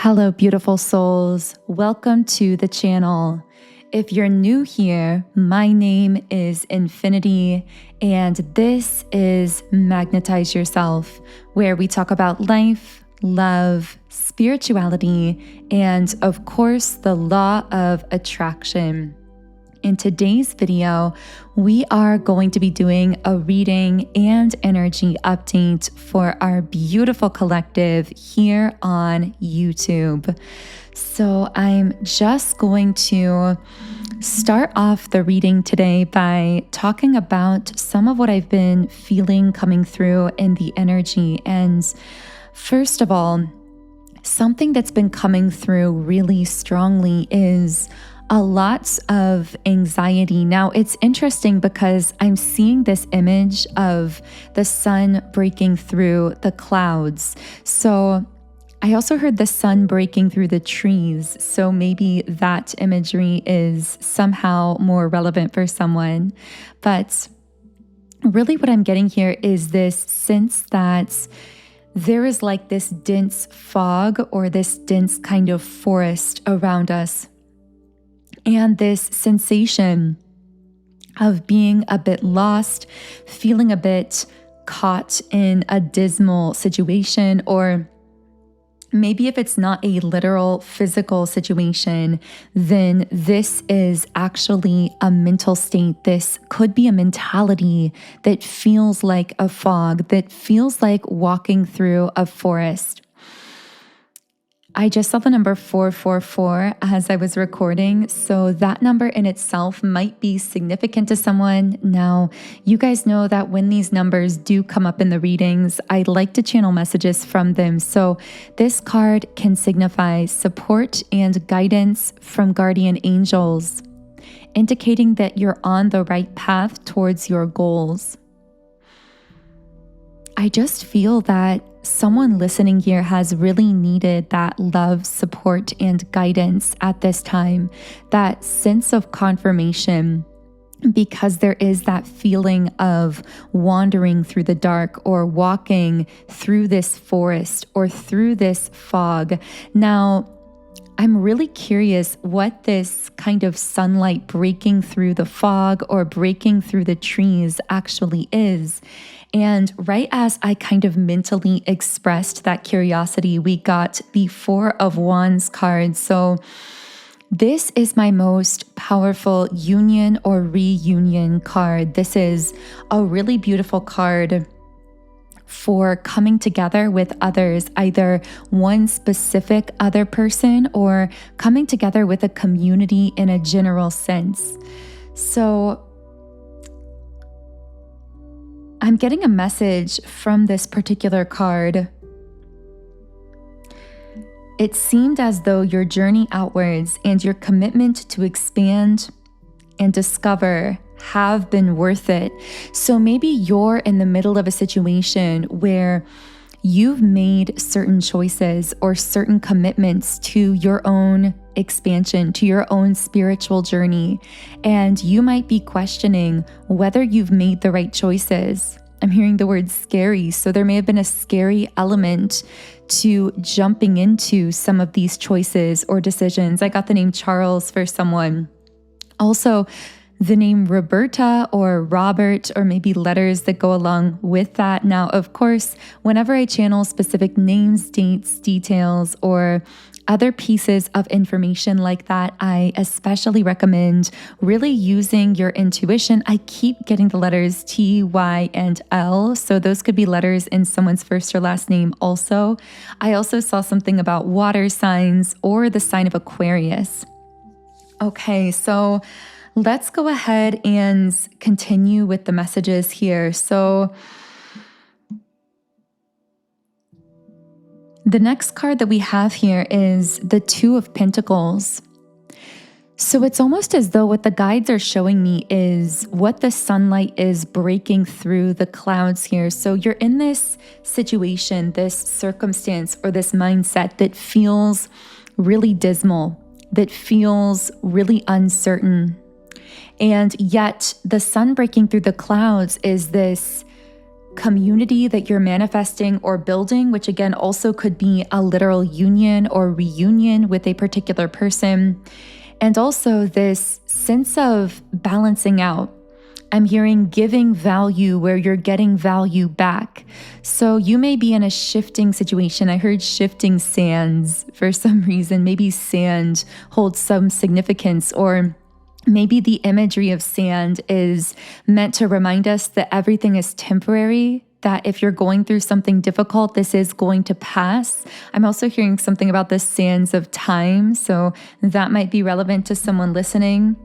Hello, beautiful souls. Welcome to the channel. If you're new here, my name is Infinity, and this is Magnetize Yourself, where we talk about life, love, spirituality, and of course, the law of attraction. In today's video, we are going to be doing a reading and energy update for our beautiful collective here on YouTube. So I'm just going to start off the reading today by talking about some of what I've been feeling coming through in the energy. And first of all, something that's been coming through really strongly is a lot of anxiety. Now, it's interesting because I'm seeing this image of the sun breaking through the clouds. So I also heard the sun breaking through the trees. So maybe that imagery is somehow more relevant for someone. But really what I'm getting here is this sense that there is like this dense fog or this dense kind of forest around us. And this sensation of being a bit lost, feeling a bit caught in a dismal situation, or maybe if it's not a literal physical situation, then this is actually a mental state. This could be a mentality that feels like a fog, that feels like walking through a forest. I just saw the number 444 as I was recording, so that number in itself might be significant to someone. Now, you guys know that when these numbers do come up in the readings, I like to channel messages from them. So this card can signify support and guidance from guardian angels, indicating that you're on the right path towards your goals. I just feel that someone listening here has really needed that love, support, and guidance at this time, that sense of confirmation, because there is that feeling of wandering through the dark or walking through this forest or through this fog. Now, I'm really curious what this kind of sunlight breaking through the fog or breaking through the trees actually is. And right as I kind of mentally expressed that curiosity, we got the Four of Wands card. So this is my most powerful union or reunion card. This is a really beautiful card for coming together with others, either one specific other person or coming together with a community in a general sense. So I'm getting a message from this particular card. It seemed as though your journey outwards and your commitment to expand and discover have been worth it. So maybe you're in the middle of a situation where you've made certain choices or certain commitments to your own expansion, to your own spiritual journey, and you might be questioning whether you've made the right choices. I'm hearing the word scary, so there may have been a scary element to jumping into some of these choices or decisions. I got the name Charles for someone. Also, the name Roberta or Robert, or maybe letters that go along with that. Now, of course, whenever I channel specific names, dates, details, or other pieces of information like that, I especially recommend really using your intuition. I keep getting the letters T, Y, and L, so those could be letters in someone's first or last name also. I also saw something about water signs or the sign of Aquarius. Okay, so let's go ahead and continue with the messages here. So the next card that we have here is the Two of Pentacles. So it's almost as though what the guides are showing me is what the sunlight is breaking through the clouds here. So you're in this situation, this circumstance, or this mindset that feels really dismal, that feels really uncertain. And yet the sun breaking through the clouds is this community that you're manifesting or building, which again also could be a literal union or reunion with a particular person. And also this sense of balancing out. I'm hearing giving value where you're getting value back. So you may be in a shifting situation. I heard shifting sands for some reason. Maybe sand holds some significance, or maybe the imagery of sand is meant to remind us that everything is temporary, that if you're going through something difficult, this is going to pass. I'm also hearing something about the sands of time, so that might be relevant to someone listening.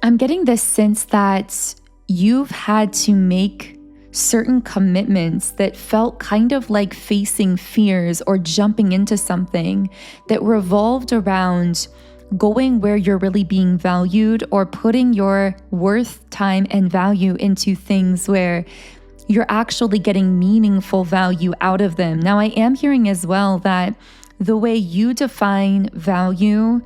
I'm getting this sense that you've had to make certain commitments that felt kind of like facing fears or jumping into something that revolved around going where you're really being valued, or putting your worth, time, and value into things where you're actually getting meaningful value out of them. Now, I am hearing as well that the way you define value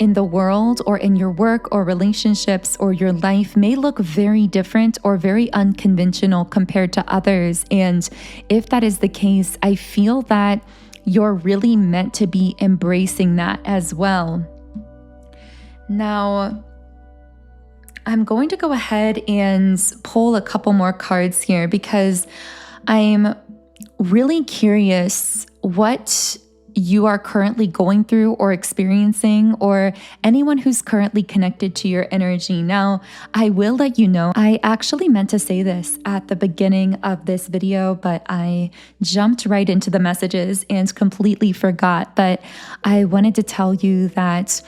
in the world or in your work or relationships or your life may look very different or very unconventional compared to others. And if that is the case, I feel that you're really meant to be embracing that as well. Now, I'm going to go ahead and pull a couple more cards here because I'm really curious what you are currently going through or experiencing, or anyone who's currently connected to your energy. Now, I will let you know, I actually meant to say this at the beginning of this video, but I jumped right into the messages and completely forgot. But I wanted to tell you that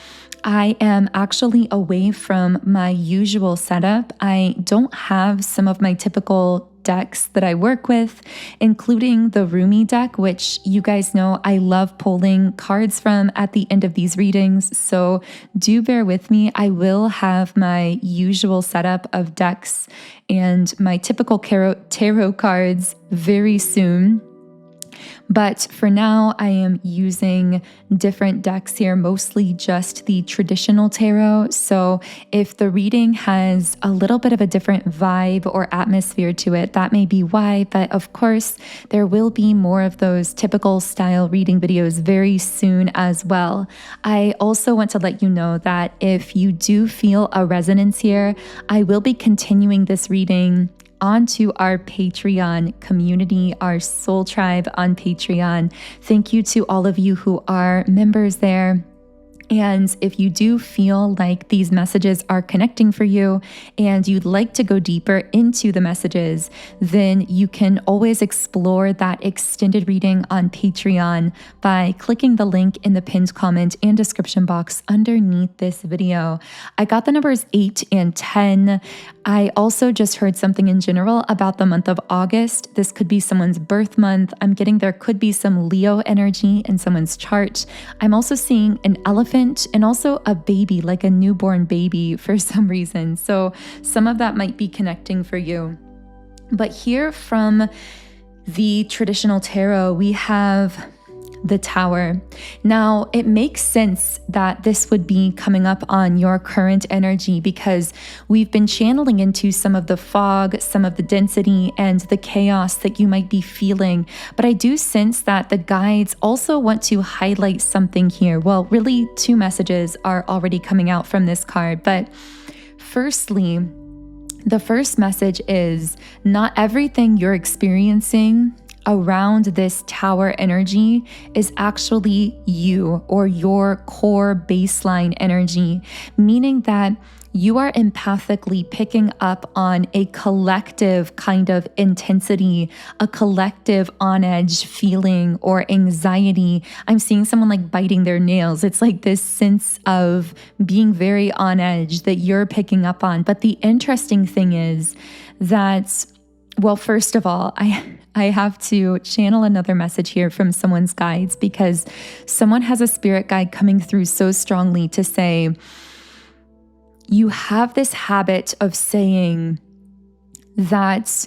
I am actually away from my usual setup. I don't have some of my typical decks that I work with, including the Rumi deck, which you guys know I love pulling cards from at the end of these readings. So do bear with me. I will have my usual setup of decks and my typical tarot cards very soon. But for now, I am using different decks here, mostly just the traditional tarot. So if the reading has a little bit of a different vibe or atmosphere to it, that may be why. But of course, there will be more of those typical style reading videos very soon as well. I also want to let you know that if you do feel a resonance here, I will be continuing this reading onto our Patreon community, our soul tribe on Patreon. Thank you to all of you who are members there. And if you do feel like these messages are connecting for you and you'd like to go deeper into the messages, then you can always explore that extended reading on Patreon by clicking the link in the pinned comment and description box underneath this video. I got the numbers 8 and 10. I also just heard something in general about the month of August. This could be someone's birth month. I'm getting there could be some Leo energy in someone's chart. I'm also seeing an elephant and also a baby, like a newborn baby for some reason. So some of that might be connecting for you. But here from the traditional tarot, we have the Tower. Now, it makes sense that this would be coming up on your current energy because we've been channeling into some of the fog, some of the density, and the chaos that you might be feeling. But I do sense that the guides also want to highlight something here. Well, really, two messages are already coming out from this card. But firstly, the first message is not everything you're experiencing around this Tower energy is actually you or your core baseline energy, meaning that you are empathically picking up on a collective kind of intensity, a collective on edge feeling or anxiety. I'm seeing someone like biting their nails. It's like this sense of being very on edge that you're picking up on. But the interesting thing is that, well, first of all, I have to channel another message here from someone's guides because someone has a spirit guide coming through so strongly to say, you have this habit of saying that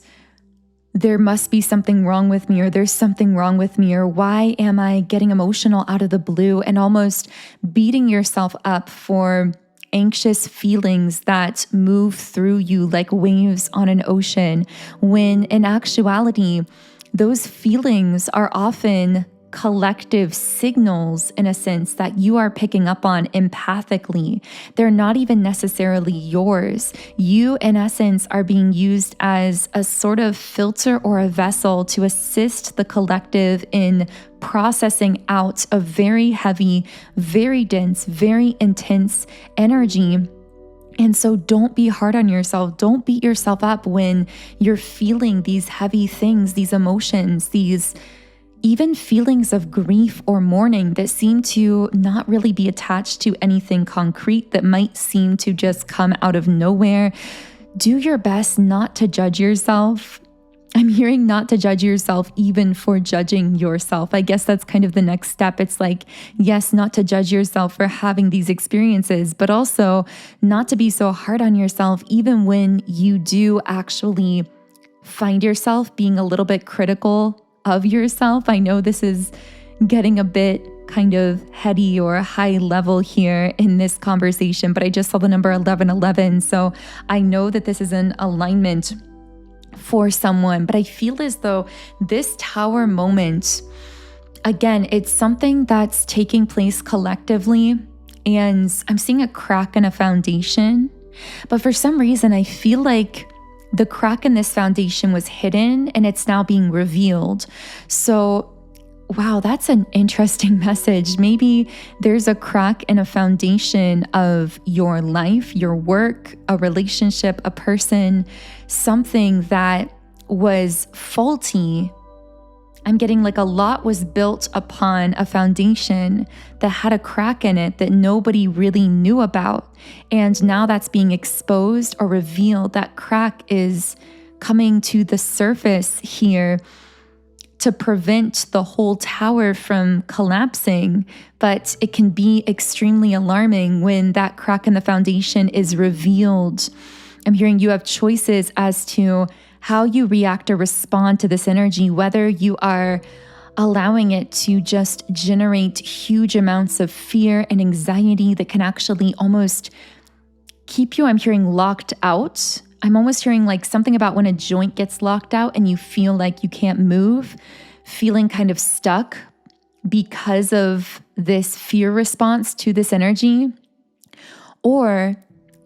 there must be something wrong with me, or there's something wrong with me, or why am I getting emotional out of the blue, and almost beating yourself up for anxious feelings that move through you like waves on an ocean, when in actuality, those feelings are often collective signals, in a sense, that you are picking up on empathically. They're not even necessarily yours. You, in essence, are being used as a sort of filter or a vessel to assist the collective in processing out a very heavy, very dense, very intense energy. And so don't be hard on yourself. Don't beat yourself up when you're feeling these heavy things, these emotions, these even feelings of grief or mourning that seem to not really be attached to anything concrete, that might seem to just come out of nowhere. Do your best not to judge yourself. I'm hearing not to judge yourself even for judging yourself. I guess that's kind of the next step. It's like, yes, not to judge yourself for having these experiences, but also not to be so hard on yourself even when you do actually find yourself being a little bit critical of yourself. I know this is getting a bit kind of heady or high level here in this conversation, but I just saw the number 1111. So I know that this is an alignment for someone, but I feel as though this tower moment, again, it's something that's taking place collectively, and I'm seeing a crack in a foundation, but for some reason, I feel like the crack in this foundation was hidden and it's now being revealed. So, wow, that's an interesting message. Maybe there's a crack in a foundation of your life, your work, a relationship, a person, something that was faulty. I'm getting like a lot was built upon a foundation that had a crack in it that nobody really knew about. And now that's being exposed or revealed. That crack is coming to the surface here to prevent the whole tower from collapsing. But it can be extremely alarming when that crack in the foundation is revealed. I'm hearing you have choices as to how you react or respond to this energy, whether you are allowing it to just generate huge amounts of fear and anxiety that can actually almost keep you, I'm hearing, locked out. I'm almost hearing like something about when a joint gets locked out and you feel like you can't move, feeling kind of stuck because of this fear response to this energy. Or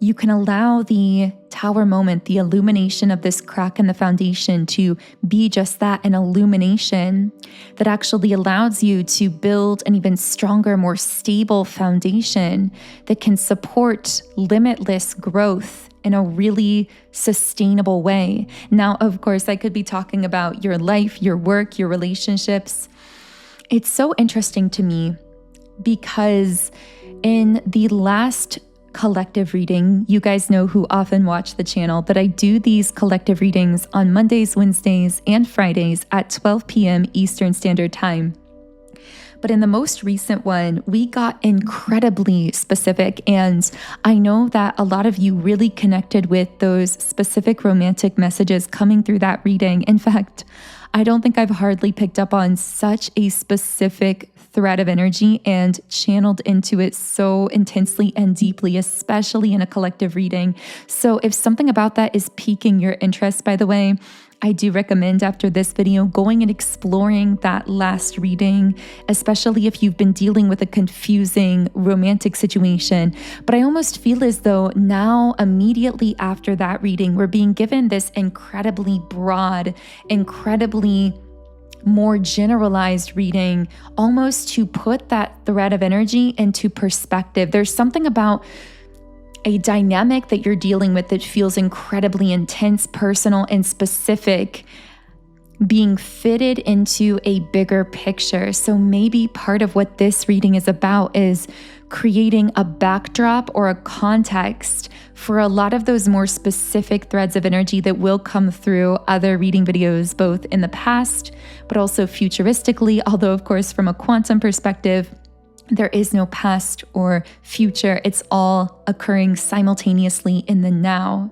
you can allow the tower moment, the illumination of this crack in the foundation, to be just that, an illumination that actually allows you to build an even stronger, more stable foundation that can support limitless growth in a really sustainable way. Now, of course, I could be talking about your life, your work, your relationships. It's so interesting to me because in the last collective reading, you guys know who often watch the channel, but I do these collective readings on Mondays, Wednesdays, and Fridays at 12 p.m. Eastern Standard Time. But in the most recent one, we got incredibly specific, and I know that a lot of you really connected with those specific romantic messages coming through that reading. In fact, I don't think I've hardly picked up on such a specific thread of energy and channeled into it so intensely and deeply, especially in a collective reading. So if something about that is piquing your interest, by the way, I do recommend after this video going and exploring that last reading, especially if you've been dealing with a confusing romantic situation. But I almost feel as though now, immediately after that reading, we're being given this incredibly broad, incredibly more generalized reading, almost to put that thread of energy into perspective. There's something about a dynamic that you're dealing with that feels incredibly intense, personal, and specific, being fitted into a bigger picture. So maybe part of what this reading is about is creating a backdrop or a context for a lot of those more specific threads of energy that will come through other reading videos, both in the past, but also futuristically. Although, of course, from a quantum perspective, there is no past or future. It's all occurring simultaneously in the now.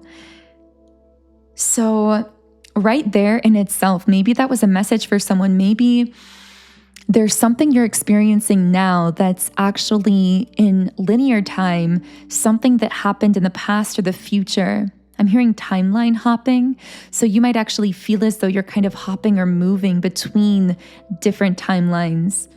So right there in itself, maybe that was a message for someone. Maybe there's something you're experiencing now that's actually in linear time, something that happened in the past or the future. I'm hearing timeline hopping. So you might actually feel as though you're kind of hopping or moving between different timelines.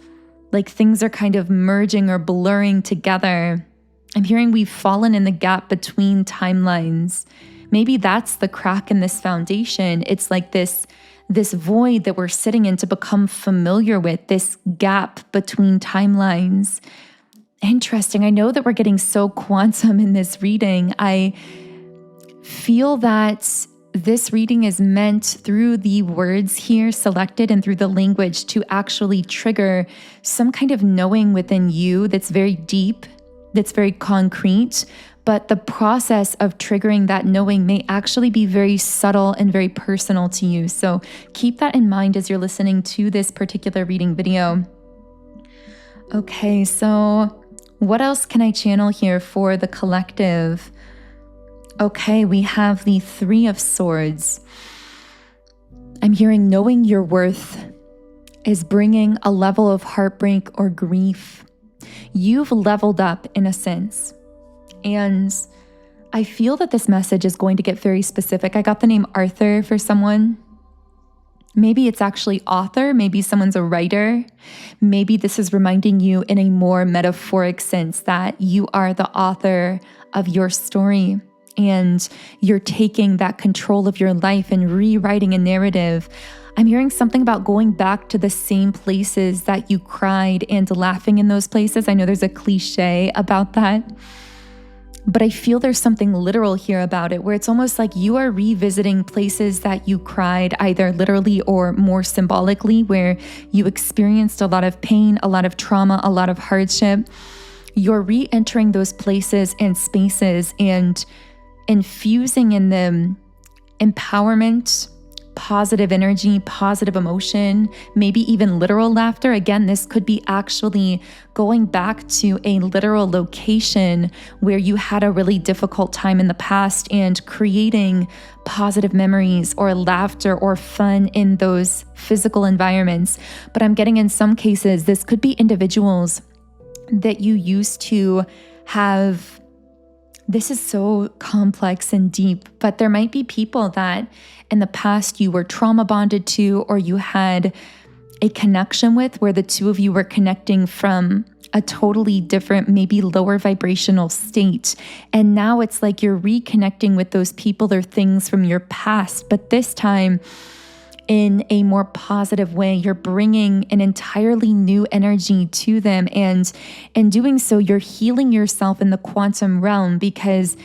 Like things are kind of merging or blurring together. I'm hearing we've fallen in the gap between timelines. Maybe that's the crack in this foundation. It's like this void that we're sitting in to become familiar with, this gap between timelines. Interesting. I know that we're getting so quantum in this reading. I feel that this reading is meant through the words here selected and through the language to actually trigger some kind of knowing within you that's very deep, that's very concrete. But the process of triggering that knowing may actually be very subtle and very personal to you. So keep that in mind as you're listening to this particular reading video. Okay, so what else can I channel here for the collective? Okay, we have the Three of Swords. I'm hearing knowing your worth is bringing a level of heartbreak or grief. You've leveled up in a sense. And I feel that this message is going to get very specific. I got the name Arthur for someone. Maybe it's actually author. Maybe someone's a writer. Maybe this is reminding you in a more metaphoric sense that you are the author of your story and you're taking that control of your life and rewriting a narrative. I'm hearing something about going back to the same places that you cried and laughing in those places. I know there's a cliche about that. But I feel there's something literal here about it, where it's almost like you are revisiting places that you cried, either literally or more symbolically, where you experienced a lot of pain, a lot of trauma, a lot of hardship. You're re-entering those places and spaces and infusing in them empowerment, positive energy, positive emotion, maybe even literal laughter. Again, this could be actually going back to a literal location where you had a really difficult time in the past and creating positive memories or laughter or fun in those physical environments. But I'm getting in some cases, this could be individuals that you used to have. This is so complex and deep, but there might be people that in the past you were trauma bonded to, or you had a connection with, where the two of you were connecting from a totally different, maybe lower vibrational state. And now it's like you're reconnecting with those people or things from your past, but this time in a more positive way. You're bringing an entirely new energy to them. And in doing so, you're healing yourself in the quantum realm, because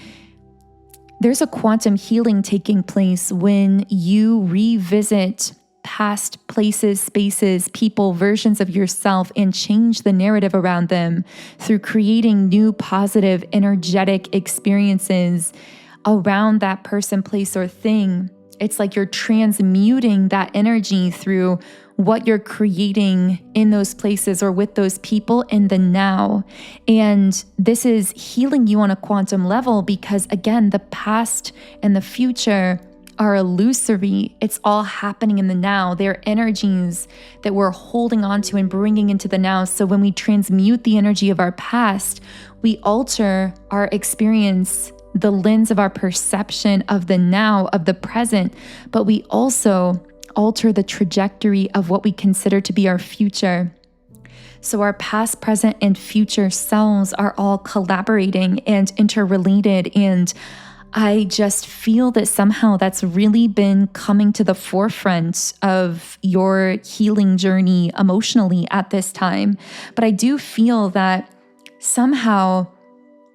there's a quantum healing taking place when you revisit past places, spaces, people, versions of yourself, and change the narrative around them through creating new positive, energetic experiences around that person, place, or thing. It's like you're transmuting that energy through what you're creating in those places or with those people in the now. And this is healing you on a quantum level, because again, the past and the future are illusory. It's all happening in the now. They're energies that we're holding on to and bringing into the now. So when we transmute the energy of our past, we alter our experience, the lens of our perception of the now, of the present, but we also alter the trajectory of what we consider to be our future. So our past, present, and future selves are all collaborating and interrelated. And I just feel that somehow that's really been coming to the forefront of your healing journey emotionally at this time. But I do feel that somehow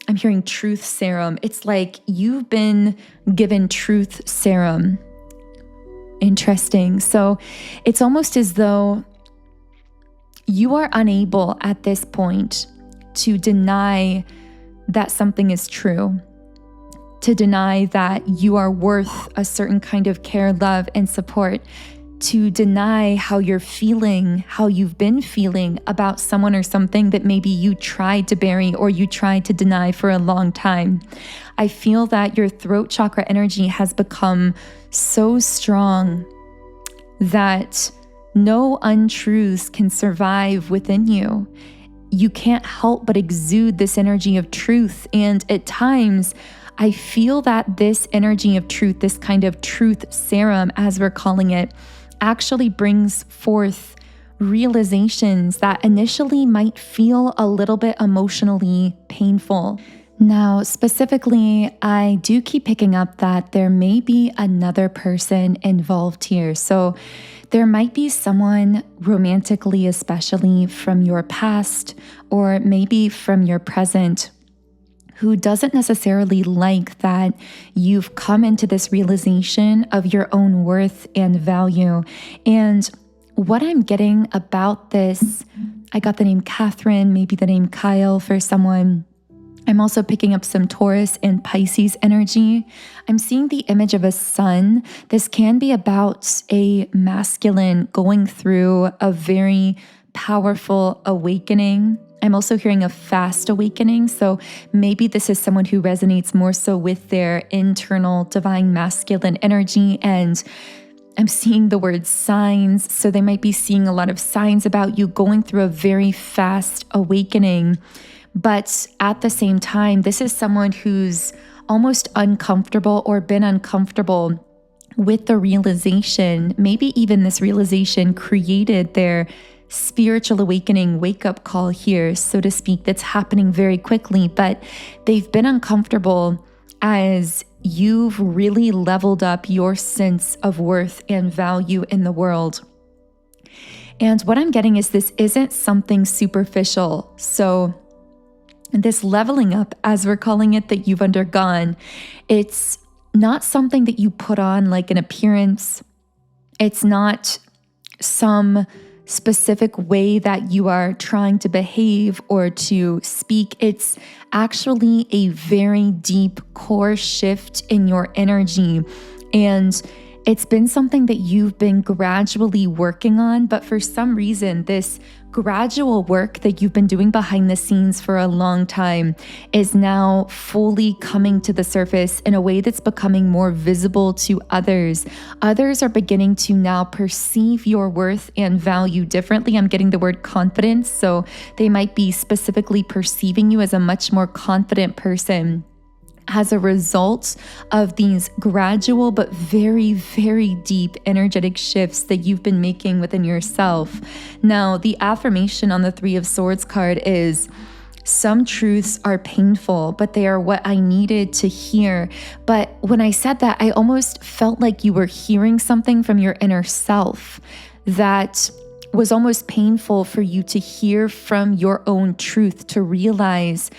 I'm hearing truth serum. It's like you've been given truth serum. Interesting. So it's almost as though you are unable at this point to deny that something is true, to deny that you are worth a certain kind of care, love, and support, to deny how you're feeling, how you've been feeling about someone or something that maybe you tried to bury or you tried to deny for a long time. I feel that your throat chakra energy has become so strong that No untruths can survive within you. You can't help but exude this energy of truth. And at times, I feel that this energy of truth, this kind of truth serum, as we're calling it, actually brings forth realizations that initially might feel a little bit emotionally painful. Now, specifically, I do keep picking up that there may be another person involved here. So there might be someone romantically, especially from your past, or maybe from your present, who doesn't necessarily like that you've come into this realization of your own worth and value. And what I'm getting about this, I got the name Catherine, maybe the name Kyle for someone. I'm also picking up some Taurus and Pisces energy. I'm seeing the image of a sun. This can be about a masculine going through a very powerful awakening. I'm also hearing a fast awakening. So maybe this is someone who resonates more so with their internal divine masculine energy. And I'm seeing the word signs. So they might be seeing a lot of signs about you going through a very fast awakening. But at the same time, this is someone who's almost uncomfortable or been uncomfortable with the realization. Maybe even this realization created their spiritual awakening wake-up call here, so to speak, that's happening very quickly. But they've been uncomfortable as you've really leveled up your sense of worth and value in the world. And what I'm getting is this isn't something superficial. So this leveling up, as we're calling it, that you've undergone, it's not something that you put on like an appearance. It's not some specific way that you are trying to behave or to speak. It's actually a very deep core shift in your energy. And it's been something that you've been gradually working on, but for some reason, this gradual work that you've been doing behind the scenes for a long time is now fully coming to the surface in a way that's becoming more visible to others. Others are beginning to now perceive your worth and value differently. I'm getting the word confidence, so they might be specifically perceiving you as a much more confident person as a result of these gradual but very, very deep energetic shifts that you've been making within yourself. Now, the affirmation on the Three of Swords card is, some truths are painful, but they are what I needed to hear. But when I said that, I almost felt like you were hearing something from your inner self that was almost painful for you to hear from your own truth, to realize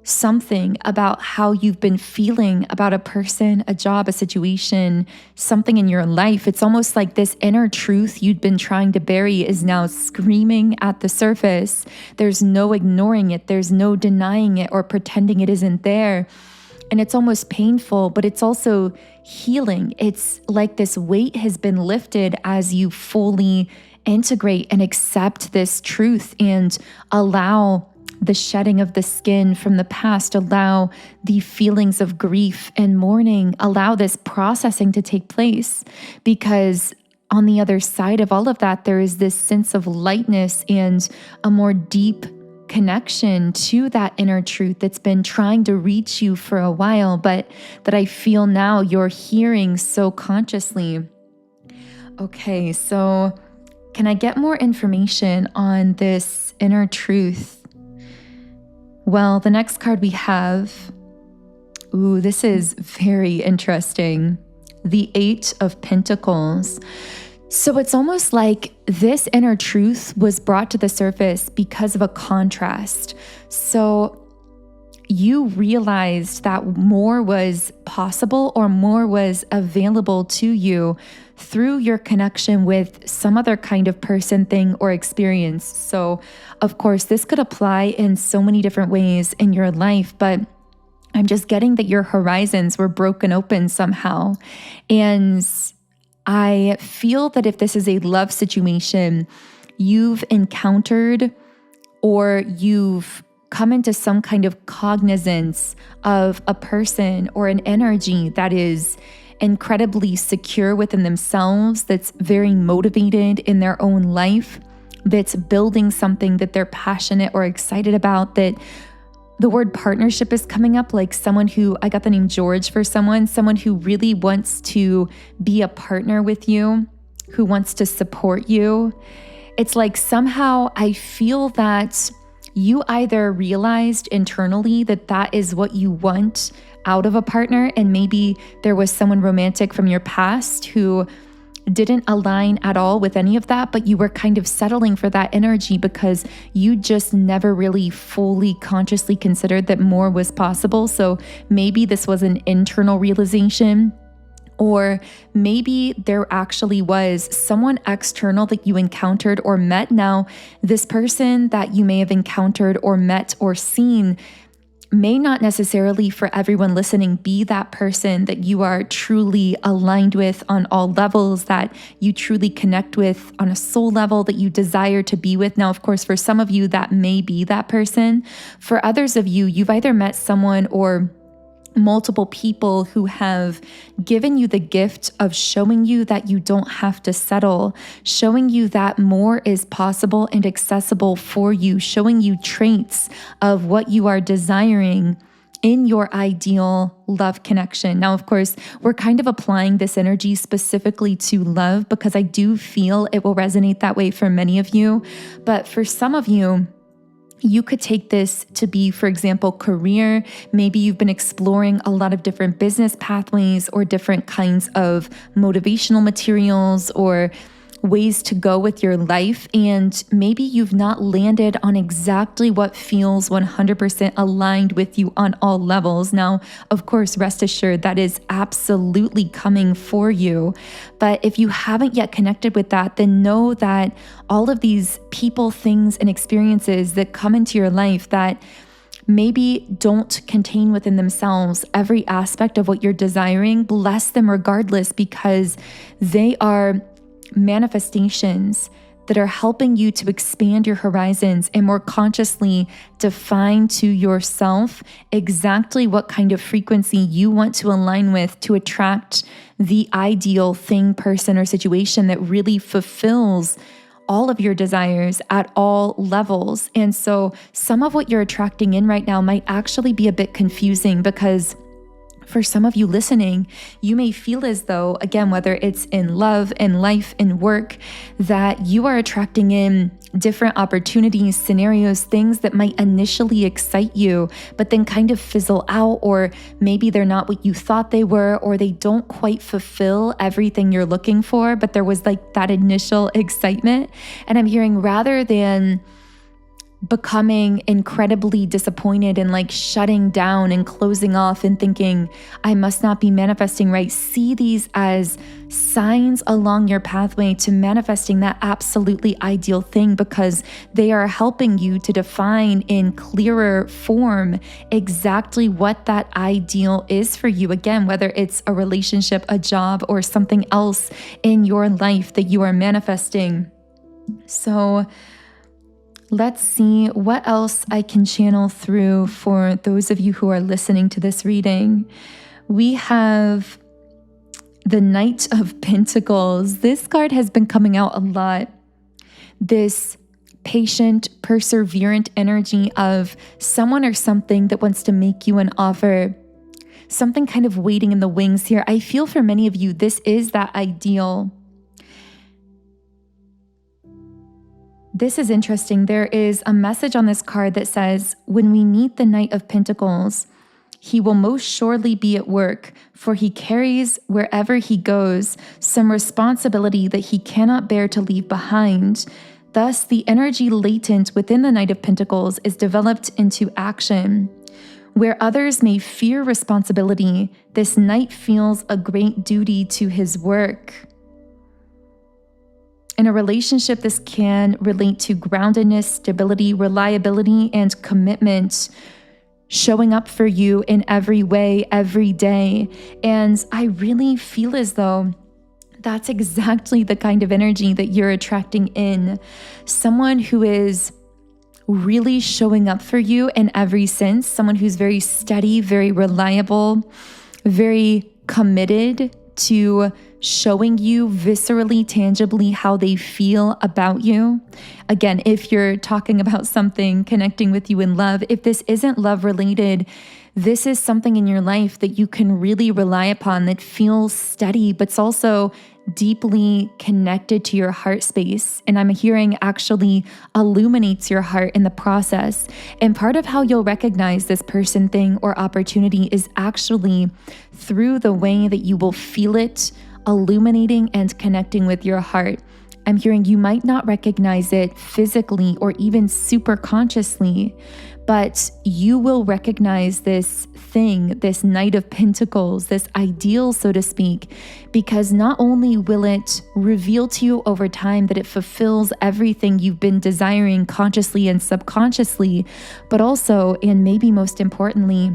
something about how you've been feeling about a person, a job, a situation, something in your life. It's almost like this inner truth you'd been trying to bury is now screaming at the surface. There's no ignoring it. There's no denying it or pretending it isn't there. And it's almost painful, but it's also healing. It's like this weight has been lifted as you fully integrate and accept this truth and allow the shedding of the skin from the past, allow the feelings of grief and mourning, allow this processing to take place. Because on the other side of all of that, there is this sense of lightness and a more deep connection to that inner truth that's been trying to reach you for a while, but that I feel now you're hearing so consciously. Okay, so can I get more information on this inner truth? Well, the next card we have, this is very interesting. The Eight of Pentacles. So it's almost like this inner truth was brought to the surface because of a contrast. So you realized that more was possible or more was available to you through your connection with some other kind of person, thing, or experience. So, of course, this could apply in so many different ways in your life, but I'm just getting that your horizons were broken open somehow. And I feel that if this is a love situation, you've encountered or you've come into some kind of cognizance of a person or an energy that is incredibly secure within themselves, that's very motivated in their own life, that's building something that they're passionate or excited about, that the word partnership is coming up, like someone who, I got the name George for someone who really wants to be a partner with you, who wants to support you. It's like somehow I feel that you either realized internally that that is what you want out of a partner, and maybe there was someone romantic from your past who didn't align at all with any of that, but you were kind of settling for that energy because you just never really fully consciously considered that more was possible. So maybe this was an internal realization, or maybe there actually was someone external that you encountered or met. Now, this person that you may have encountered or met or seen may not necessarily, for everyone listening, be that person that you are truly aligned with on all levels, that you truly connect with on a soul level, that you desire to be with. Now, of course, for some of you, that may be that person. For others of you, you've either met someone or multiple people who have given you the gift of showing you that you don't have to settle, showing you that more is possible and accessible for you, showing you traits of what you are desiring in your ideal love connection. Now, of course, we're kind of applying this energy specifically to love because I do feel it will resonate that way for many of you. But for some of you, you could take this to be, for example, career. Maybe you've been exploring a lot of different business pathways or different kinds of motivational materials or ways to go with your life. And maybe you've not landed on exactly what feels 100% aligned with you on all levels. Now, of course, rest assured that is absolutely coming for you. But if you haven't yet connected with that, then know that all of these people, things, and experiences that come into your life that maybe don't contain within themselves every aspect of what you're desiring, bless them regardless, because they are manifestations that are helping you to expand your horizons and more consciously define to yourself exactly what kind of frequency you want to align with to attract the ideal thing, person, or situation that really fulfills all of your desires at all levels. And so some of what you're attracting in right now might actually be a bit confusing because for some of you listening, you may feel as though, again, whether it's in love, in life, in work, that you are attracting in different opportunities, scenarios, things that might initially excite you, but then kind of fizzle out, or maybe they're not what you thought they were, or they don't quite fulfill everything you're looking for, but there was like that initial excitement. And I'm hearing, rather than becoming incredibly disappointed and like shutting down and closing off and thinking, I must not be manifesting right, see these as signs along your pathway to manifesting that absolutely ideal thing, because they are helping you to define in clearer form exactly what that ideal is for you. Again, whether it's a relationship, a job, or something else in your life that you are manifesting. So let's see what else I can channel through for those of you who are listening to this reading. We have the Knight of Pentacles. This card has been coming out a lot. This patient, perseverant energy of someone or something that wants to make you an offer. Something kind of waiting in the wings here. I feel for many of you, this is that ideal. This is interesting. There is a message on this card that says, when we meet the Knight of Pentacles, he will most surely be at work, for he carries wherever he goes some responsibility that he cannot bear to leave behind. Thus, the energy latent within the Knight of Pentacles is developed into action. Where others may fear responsibility, this knight feels a great duty to his work. In a relationship, this can relate to groundedness, stability, reliability, and commitment, showing up for you in every way, every day. And I really feel as though that's exactly the kind of energy that you're attracting in. Someone who is really showing up for you in every sense, someone who's very steady, very reliable, very committed to showing you viscerally, tangibly how they feel about you. Again, if you're talking about something connecting with you in love, if this isn't love related, this is something in your life that you can really rely upon that feels steady, but it's also deeply connected to your heart space. And I'm hearing actually illuminates your heart in the process. And part of how you'll recognize this person, thing, or opportunity is actually through the way that you will feel it illuminating and connecting with your heart. I'm hearing you might not recognize it physically or even super consciously, but you will recognize this thing, this Knight of Pentacles, this ideal, so to speak, because not only will it reveal to you over time that it fulfills everything you've been desiring consciously and subconsciously, but also, and maybe most importantly,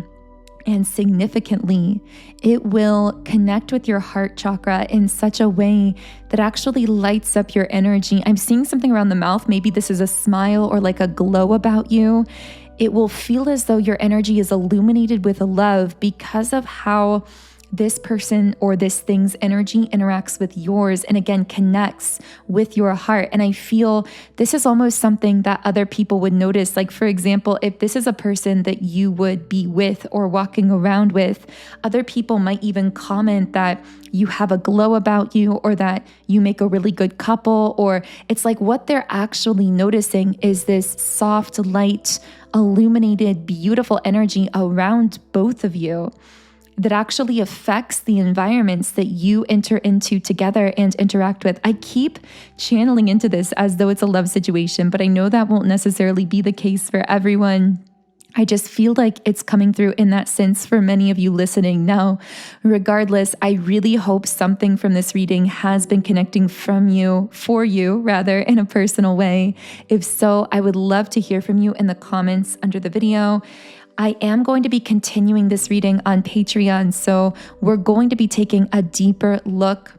and significantly, it will connect with your heart chakra in such a way that actually lights up your energy. I'm seeing something around the mouth. Maybe this is a smile or like a glow about you. It will feel as though your energy is illuminated with love because of how this person or this thing's energy interacts with yours and again connects with your heart. And I feel this is almost something that other people would notice. Like, for example, if this is a person that you would be with or walking around with, other people might even comment that you have a glow about you or that you make a really good couple. Or it's like what they're actually noticing is this soft, light, illuminated, beautiful energy around both of you that actually affects the environments that you enter into together and interact with. I keep channeling into this as though it's a love situation, but I know that won't necessarily be the case for everyone. I just feel like it's coming through in that sense for many of you listening. Now, regardless, I really hope something from this reading has been connecting for you, in a personal way. If so, I would love to hear from you in the comments under the video. I am going to be continuing this reading on Patreon, so we're going to be taking a deeper look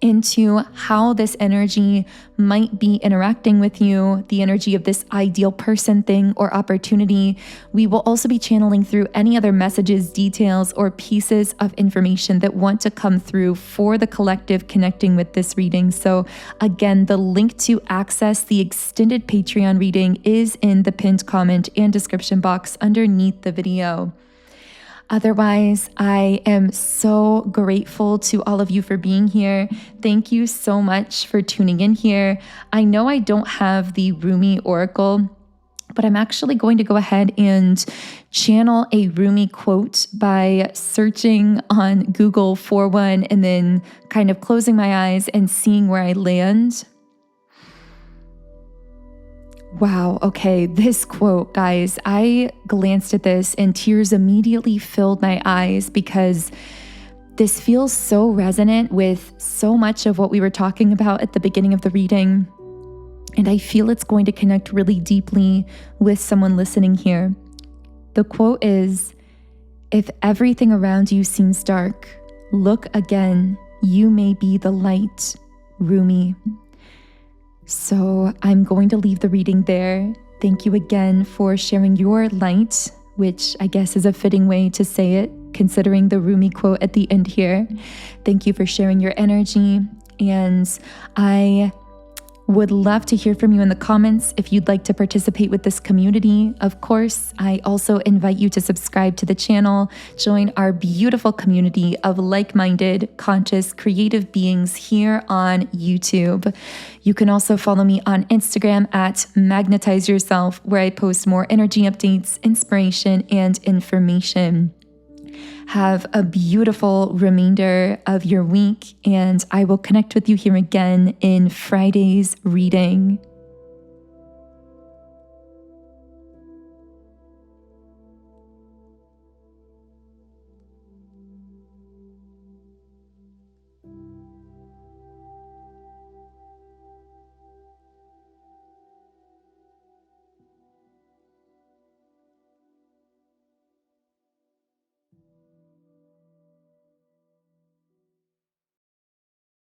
into how this energy might be interacting with you, the energy of this ideal person, thing, or opportunity. We will also be channeling through any other messages, details, or pieces of information that want to come through for the collective connecting with this reading. So again, the link to access the extended Patreon reading is in the pinned comment and description box underneath the video. Otherwise, I am so grateful to all of you for being here. Thank you so much for tuning in here. I know I don't have the Rumi Oracle, but I'm actually going to go ahead and channel a Rumi quote by searching on Google for one and then kind of closing my eyes and seeing where I land. Wow, okay, this quote, guys, I glanced at this and tears immediately filled my eyes because this feels so resonant with so much of what we were talking about at the beginning of the reading. And I feel it's going to connect really deeply with someone listening here. The quote is, "If everything around you seems dark, look again, you may be the light." Rumi. So I'm going to leave the reading there. Thank you again for sharing your light, which I guess is a fitting way to say it, considering the Rumi quote at the end here. Thank you for sharing your energy. And I would love to hear from you in the comments if you'd like to participate with this community. Of course, I also invite you to subscribe to the channel, join our beautiful community of like-minded, conscious, creative beings here on YouTube. You can also follow me on Instagram at Magnetize Yourself, where I post more energy updates, inspiration, and information. Have a beautiful remainder of your week, and I will connect with you here again in Friday's reading.